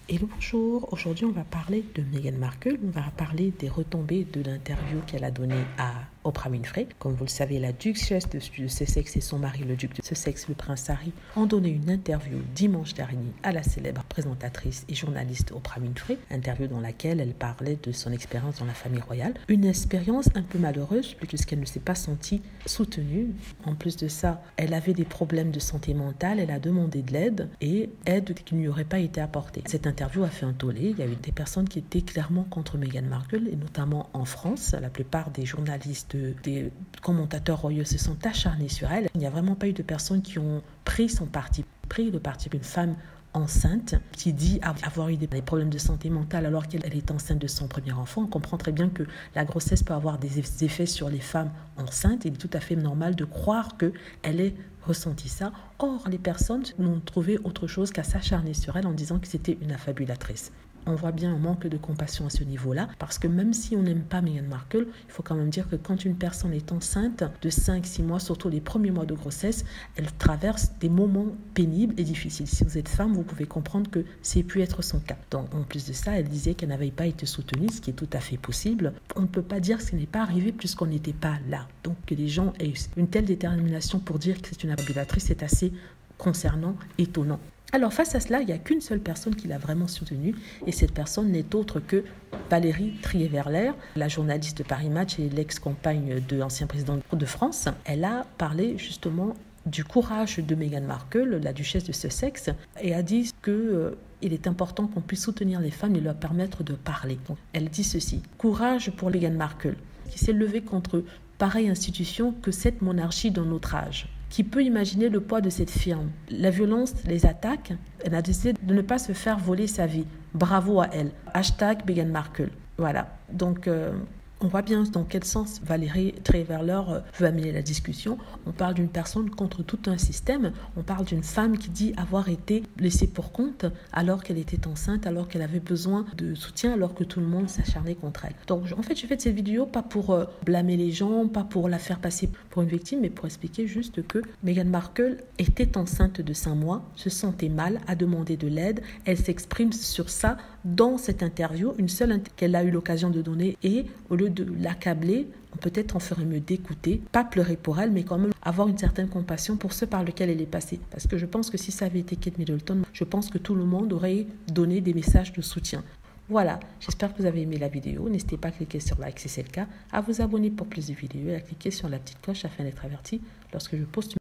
Hello, bonjour. Aujourd'hui, on va parler de Meghan Markle. On va parler des retombées de l'interview qu'elle a donnée à Oprah Winfrey. Comme vous le savez, la duchesse de Sussex et son mari, le duc de Sussex, le prince Harry, ont donné une interview dimanche dernier à la célèbre présentatrice et journaliste Oprah Winfrey. Interview dans laquelle elle parlait de son expérience dans la famille royale. Une expérience un peu malheureuse puisqu'elle ne s'est pas sentie soutenue. En plus de ça, elle avait des problèmes de santé mentale. Elle a demandé de l'aide et aide qui ne lui aurait pas été apportée. Cette interview a fait un tollé. Il y a eu des personnes qui étaient clairement contre Meghan Markle et notamment en France. La plupart des journalistes, des commentateurs royaux se sont acharnés sur elle. Il n'y a vraiment pas eu de personnes qui ont pris son parti, pris le parti d'une femme enceinte qui dit avoir eu des problèmes de santé mentale alors qu'elle est enceinte de son premier enfant. On comprend très bien que la grossesse peut avoir des effets sur les femmes enceintes. Il est tout à fait normal de croire qu'elle ait ressenti ça. Or, les personnes n'ont trouvé autre chose qu'à s'acharner sur elle en disant que c'était une affabulatrice. On voit bien un manque de compassion à ce niveau-là, parce que même si on n'aime pas Meghan Markle, il faut quand même dire que quand une personne est enceinte de 5-6 mois, surtout les premiers mois de grossesse, elle traverse des moments pénibles et difficiles. Si vous êtes femme, vous pouvez comprendre que c'est pu être son cas. Donc, en plus de ça, elle disait qu'elle n'avait pas été soutenue, ce qui est tout à fait possible. On ne peut pas dire que ce n'est pas arrivé puisqu'on n'était pas là. Donc, que les gens aient une telle détermination pour dire que c'est une affabulatrice, c'est assez concernant, étonnant. Alors face à cela, il n'y a qu'une seule personne qui l'a vraiment soutenue et cette personne n'est autre que Valérie Trierweiler, la journaliste de Paris Match et l'ex-compagne de l'ancien président de France. Elle a parlé justement du courage de Meghan Markle, la duchesse de Sussex, et a dit qu'il est important qu'on puisse soutenir les femmes et leur permettre de parler. Donc, elle dit ceci: courage pour Meghan Markle, qui s'est levée contre pareille institution que cette monarchie dans notre âge. Qui peut imaginer le poids de cette firme? La violence, les attaques, elle a décidé de ne pas se faire voler sa vie. Bravo à elle. Hashtag Meghan Markle. Voilà. Donc, on voit bien dans quel sens Valérie Trierweiler veut amener la discussion. On parle d'une personne contre tout un système. On parle d'une femme qui dit avoir été laissée pour compte alors qu'elle était enceinte, alors qu'elle avait besoin de soutien, alors que tout le monde s'acharnait contre elle. Donc, en fait, je fais cette vidéo pas pour blâmer les gens, pas pour la faire passer pour une victime, mais pour expliquer juste que Meghan Markle était enceinte de 5 mois, se sentait mal, a demandé de l'aide. Elle s'exprime sur ça dans cette interview, une seule qu'elle a eu l'occasion de donner, et au lieu de l'accabler, peut-être on ferait mieux d'écouter, pas pleurer pour elle, mais quand même avoir une certaine compassion pour ceux par lesquels elle est passée. Parce que je pense que si ça avait été Kate Middleton, je pense que tout le monde aurait donné des messages de soutien. Voilà, j'espère que vous avez aimé la vidéo. N'hésitez pas à cliquer sur like si c'est le cas, à vous abonner pour plus de vidéos et à cliquer sur la petite cloche afin d'être averti lorsque je poste une